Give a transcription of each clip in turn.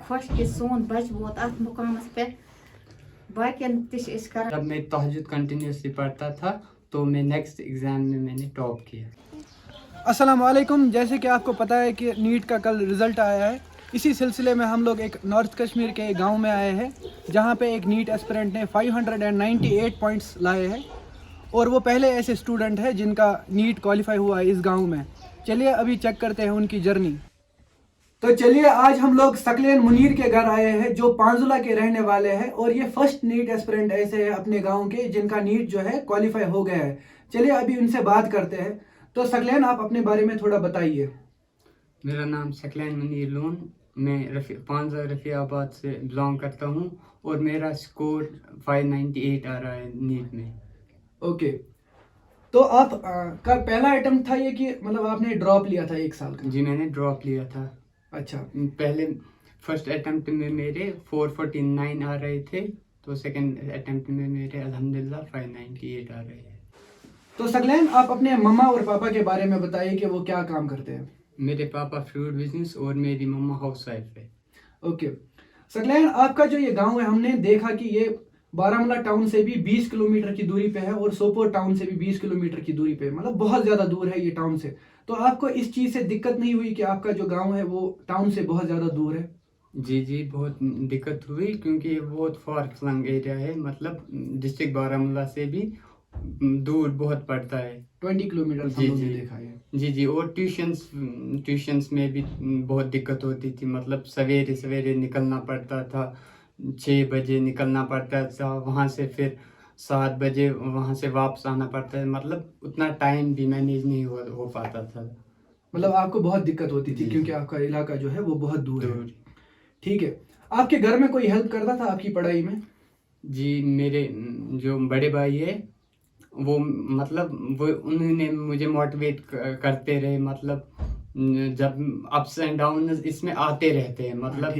خوش کہ سون بچ ووت ات مقامس پہ باقین تش اس کر. جب میں تہجد کنٹینیوسلی پڑھتا تھا تو میں نیکسٹ ایگزام میں نے ٹاپ کیا. السلام علیکم. جیسے کہ آپ کو پتہ ہے کہ نیٹ کا کل رزلٹ آیا ہے، اسی سلسلے میں ہم لوگ ایک نارتھ کشمیر کے گاؤں میں آئے ہیں جہاں پہ ایک نیٹ ایسپرنٹ نے 598 پوائنٹس لائے ہیں اور وہ پہلے ایسے اسٹوڈنٹ ہے جن کا نیٹ کوالیفائی ہوا ہے اس گاؤں میں. چلیے ابھی چیک کرتے ہیں ان کی جرنی. تو چلیے آج ہم لوگ ثقلین منیر کے گھر آئے ہیں جو پانزولہ کے رہنے والے ہیں اور یہ فرسٹ نیٹ ایسپرنٹ ایسے ہیں اپنے گاؤں کے جن کا نیٹ جو ہے کوالیفائی ہو گیا ہے. چلیے ابھی ان سے بات کرتے ہیں. تو ثقلین آپ اپنے بارے میں تھوڑا بتائیے. میرا نام ثقلین منیر لون، میں پانزہ رفیع آباد سے بلانگ کرتا ہوں اور میرا اسکور 598 آ رہا ہے نیٹ میں. اوکے، تو آپ کا پہلا اٹمپٹ تھا یہ کہ مطلب آپ نے ڈراپ لیا تھا ایک سال کا؟ جی میں نے ڈراپ لیا تھا. اچھا. پہلے فرسٹ اٹمپٹ میں میرے 449 آ رہے تھے تو سیکنڈ اٹمپٹ میں میرے الحمدللہ 598 آ رہے ہیں. تو ثقلین آپ اپنے مما اور پاپا کے بارے میں بتائیے کہ وہ کیا کام کرتے ہیں. میرے پاپا فروٹ بزنس اور میری مما ہاؤس وائف ہے. اوکے ثقلین، آپ کا جو یہ گاؤں ہے ہم نے دیکھا کہ یہ بارہمولہ ٹاؤن سے بھی 20 کلومیٹر کی دوری پہ ہے اور سوپور ٹاؤن سے بھی 20 کلومیٹر کی دوری پہ، مطلب بہت زیادہ دور ہے یہ ٹاؤن سے. تو آپ کو اس چیز سے دقت نہیں ہوئی کہ آپ کا جو گاؤں ہے وہ ٹاؤن سے بہت زیادہ دور ہے؟ جی بہت دقت ہوئی کیونکہ یہ بہت فار فلنگ ایریا ہے، مطلب ڈسٹرکٹ بارہمولہ سے بھی دور بہت پڑتا ہے. 20 کلومیٹر ہم لوگوں نے دیکھا ہے. جی اور ٹیوشنس میں بھی بہت دقت ہوتی تھی، مطلب سویرے نکلنا پڑتا تھا، 6 بجے نکلنا پڑتا تھا وہاں سے، پھر 7 بجے وہاں سے واپس آنا پڑتا ہے، مطلب اتنا ٹائم بھی مینیج نہیں ہو پاتا تھا. مطلب آپ کو بہت دقت ہوتی تھی کیونکہ آپ کا علاقہ جو ہے وہ بہت دور ہے. ٹھیک ہے، آپ کے گھر میں کوئی ہیلپ کرتا تھا آپ کی پڑھائی میں؟ جی میرے جو بڑے بھائی ہے وہ مطلب انہوں نے مجھے موٹیویٹ کرتے رہے، مطلب جب اپس اینڈ ڈاؤنز اس میں آتے رہتے ہیں، مطلب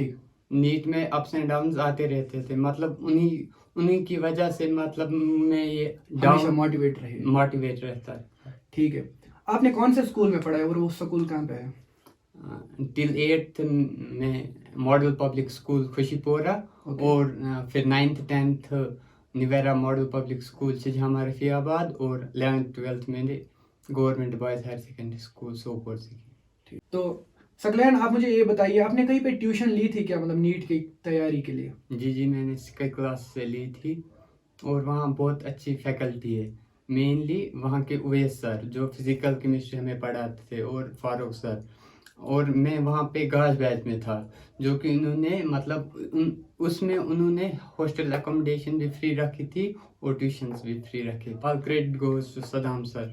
نیٹ میں اپس اینڈ ڈاؤنز آتے رہتے تھے، مطلب انہی کی وجہ سے مطلب میں یہ ہمیشہ موٹیویٹ رہتا ہے. ٹھیک ہے، آپ نے کون سے اسکول میں پڑھا ہے اور وہ اسکول کہاں پہ ہے؟ ٹل 8th میں ماڈل پبلک اسکول خوشی پورہ اور پھر 9th 10th نویرا ماڈل پبلک اسکول شجہامہ رفیع آباد اور 11th 12th میں نے government boys higher secondary school Sopore سے کی. تو ثقلین آپ مجھے یہ بتائیے آپ نے کہیں پہ ٹیوشن لی تھی کیا، مطلب نیٹ کی تیاری کے لیے؟ جی میں نے سکائی کلاس سے لی تھی اور وہاں بہت اچھی فیکلٹی ہے، مینلی وہاں کے اویس سر جو فزیکل کیمسٹری ہمیں پڑھاتے تھے اور فاروق سر، اور میں وہاں پہ گاج بیچ میں تھا جو کہ انہوں نے مطلب اس میں انہوں نے ہاسٹل اکوموڈیشن بھی فری رکھی تھی اور ٹیوشنز بھی فری رکھے. All credit goes to Saddam sir.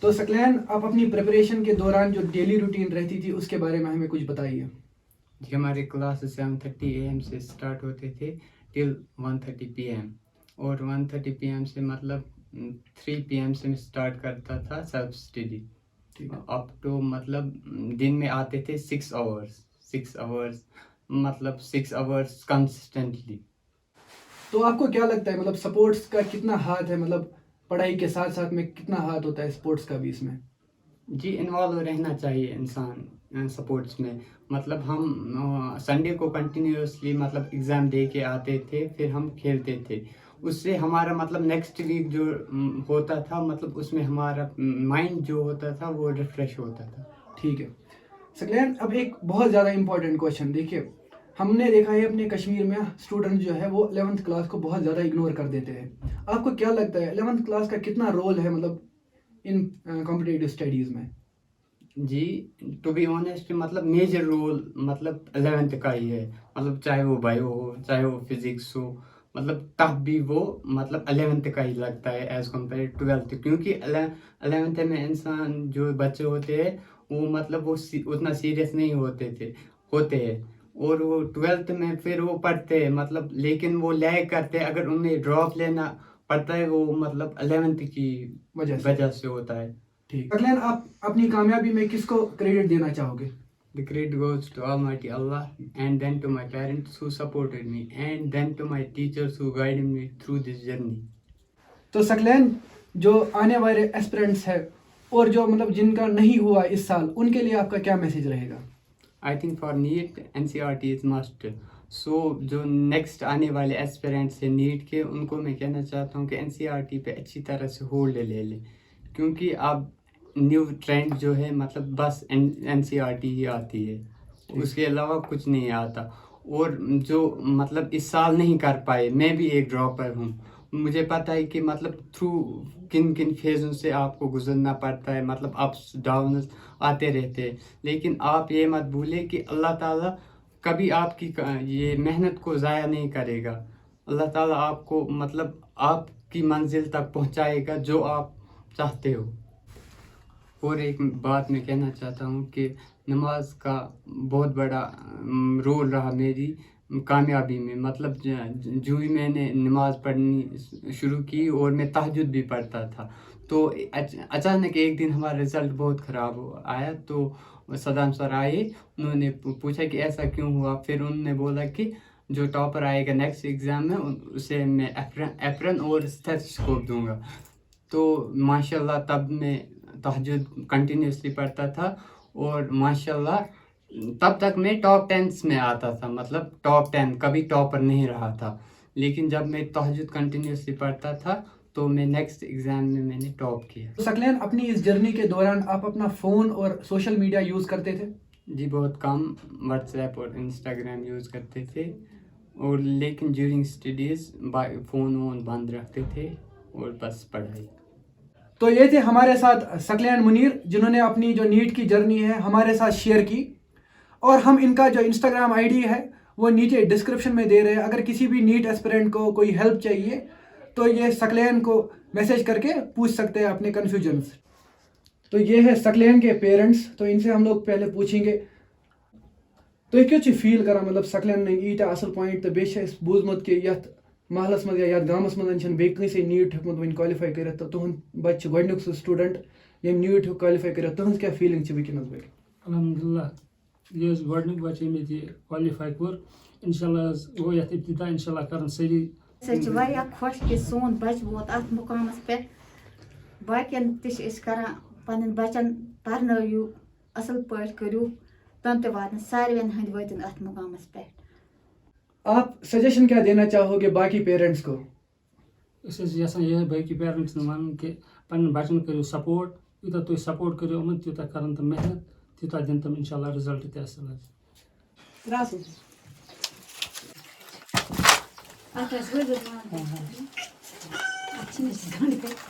تو ثقلین آپ اپنی پریپریشن کے دوران جو ڈیلی روٹین رہتی تھی اس کے بارے میں ہمیں کچھ بتائیے. جی ہمارے کلاسز 7:30 AM سے اسٹارٹ ہوتے تھے ٹل 1:30 PM اور 1:30 PM سے مطلب 3 PM سے میں اسٹارٹ کرتا تھا سیلف اسٹڈی اپ ٹو مطلب دن میں آتے تھے 6 hours مطلب 6 hours کنسسٹنٹلی. تو آپ کو کیا لگتا ہے مطلب سپورٹس کا کتنا ہاتھ ہے، مطلب پڑھائی کے ساتھ ساتھ میں کتنا ہاتھ ہوتا ہے سپورٹس کا بھی اس میں؟ جی انوالو رہنا چاہیے انسان سپورٹس میں، مطلب ہم سنڈے کو کنٹینیوسلی مطلب ایگزام دے کے آتے تھے، پھر ہم کھیلتے تھے، اس سے ہمارا مطلب نیکسٹ ویک جو ہوتا تھا مطلب اس میں ہمارا مائنڈ جو ہوتا تھا وہ ریفریش ہوتا تھا. ٹھیک ہے ثقلین، اب ایک بہت زیادہ امپورٹنٹ کویشچن، دیکھیے ہم نے دیکھا ہے اپنے کشمیر میں اسٹوڈنٹ جو ہے وہ 11th کلاس کو بہت زیادہ اگنور کر دیتے ہیں. آپ کو کیا لگتا ہے 11th کلاس کا کتنا رول ہے مطلب ان کمپٹیٹیو اسٹڈیز میں؟ جی ٹو بی آنیسٹ مطلب میجر رول مطلب 11th کا ہی ہے، مطلب چاہے وہ بایو ہو چاہے وہ فزکس ہو، مطلب تب بھی وہ مطلب 11th کا ہی لگتا ہے ایز کمپیئر 12th، کیونکہ 11th میں انسان جو بچے ہوتے ہیں وہ مطلب وہ اتنا سیریس نہیں ہوتے ہیں اور وہ 12th میں پھر وہ پڑھتے ہیں مطلب، لیکن وہ لیگ کرتے ہیں، اگر انہیں ڈراپ لینا پڑتا ہے وہ مطلب 11th کی وجہ سے ہوتا ہے. ٹھیک ثقلین، آپ اپنی کامیابی میں کس کو کریڈٹ دینا چاہو گے؟ The credit goes to Almighty Allah and then to my parents who supported me and then to my teachers who guided me through this journey. تو ثقلین جو آنے والے ایسپرنٹس ہے اور جو مطلب جن کا نہیں ہوا اس سال ان کے لیے آپ کا کیا میسیج رہے گا؟ I think for NEET NCERT is must. So جو نیکسٹ آنے والے ایسپیرنٹس ہیں نیٹ کے, ان کو میں کہنا چاہتا ہوں کہ NCERT پہ اچھی طرح سے ہولڈ لے لیں, کیونکہ اب نیو ٹرینڈ جو ہے مطلب بس NCERT ہی آتی ہے, اس کے علاوہ کچھ نہیں آتا. اور جو مطلب اس سال نہیں کر پائے, میں بھی ایک ڈراپر ہوں, مجھے پتہ ہے کہ مطلب تھرو کن کن فیزوں سے آپ کو گزرنا پڑتا ہے, مطلب اپس ڈاؤنز آتے رہتے ہیں. لیکن آپ یہ مت بھولیں کہ اللہ تعالیٰ کبھی آپ کی یہ محنت کو ضائع نہیں کرے گا. اللہ تعالیٰ آپ کو مطلب آپ کی منزل تک پہنچائے گا جو آپ چاہتے ہو. اور ایک بات میں کہنا چاہتا ہوں کہ نماز کا بہت بڑا رول رہا میری کامیابی میں. مطلب جو ہی میں نے نماز پڑھنی شروع کی اور میں تہجد بھی پڑھتا تھا, تو اچانک ایک دن ہمارا رزلٹ بہت خراب آیا. تو صدام سر آئے, انہوں نے پوچھا کہ ایسا کیوں ہوا. پھر انہوں نے بولا کہ جو ٹاپر آئے گا نیکسٹ ایگزام میں اسے میں ایپرن اور اسٹیتھوسکوپ دوں گا. تو ماشاءاللہ تب میں تہجد کنٹینیوسلی پڑھتا تھا, اور ماشاءاللہ تب تک میں ٹاپ 10 میں آتا تھا, مطلب ٹاپ 10, کبھی ٹاپر نہیں رہا تھا. لیکن جب میں تہجد کنٹینیوسلی پڑھتا تھا تو میں نیکسٹ ایگزام میں نے ٹاپ کیا. ثقلین, اپنی اس جرنی کے دوران آپ اپنا فون اور سوشل میڈیا یوز کرتے تھے؟ جی بہت کم, واٹس ایپ اور انسٹاگرام یوز کرتے تھے, اور لیکن ڈیورنگ اسٹڈیز فون وون بند رکھتے تھے اور بس پڑھائی. تو یہ تھے ہمارے ساتھ ثقلین منیر, جنہوں نے اپنی جو نیٹ کی جرنی ہے ہمارے ساتھ شیئر کی, اور ہم ان کا جو انسٹاگرام ID ہے وہ نیچے ڈسکرپشن میں دے رہے ہیں. اگر کسی بھی نیٹ ایسپیرنٹ کو کوئی ہیلپ چاہیے تو یہ ثقلین کو میسیج کر کے پوچھ سکتے ہیں اپنے کنفیوژنس. تو یہ ہے ثقلین کے پیرنٹس, تو ان سے ہم لوگ پہلے پوچھیں گے تو کیوں چھ فیل کران مطلب ثقلین نے ایٹا اصل پوائنٹ, تو بیٚیہِ چھِ بوٗزمُت کہ یتھ محلس مز یا یتھ گامس مز بیٚیہِ کٲنٛسے نیٹ ہیوٚکمُت وۄنۍ کالِفاے کٔرِتھ, تو تُہُنٛد بچہِ چھُ گۄڈنیُک سُہ سٹوٗڈنٹ ییٚمۍ نیٹ ہیوٚک کالِفاے کٔرِتھ. تُہٕنٛز کیٛاہ فیٖلِنٛگ چھِ وٕنکٮ۪نس بٲگۍ؟ الحمدللہ یہ حظ گۄڈنیُک بچہِ ییٚمۍ ییٚتہِ کالِفاے کوٚر, انشاءاللہ حظ گوٚو یتھ ابتدا انشاءاللہ کرن سٲری. أسۍ چھِ واریاہ خۄش کہِ سون بچہِ ووت اَتھ مُقامَس پٮ۪ٹھ. باقین تہِ چھِ أسۍ کران پنٕنٮ۪ن بچن پرنٲیِو اَصٕل پٲٹھۍ کٔرِو, تِم تہِ واتن ساروٮ۪ن ہٕنٛدۍ وٲتِن اَتھ مُقامَس پٮ۪ٹھ. آپ سجیشن کیا دینا چاہو گے باقی پیرنٹس کو؟ أسۍ حظ یژھان یِہے باقٕے پیرنٹسن ونُن کہِ پننٮ۪ن بچن کٔرِو سپورٹ, یوٗتاہ تُہۍ سپورٹ کٔرِو یِمن تیوٗتاہ کرن تِم محنت, تیوٗتاہ دِن تِم انشاءاللہ رِزلٹ تہِ اصٕل حظ. اَتھ آسہِ ؤلِو اَتھ چھِنہٕ أسۍ گنٛڈ کٔرِتھ.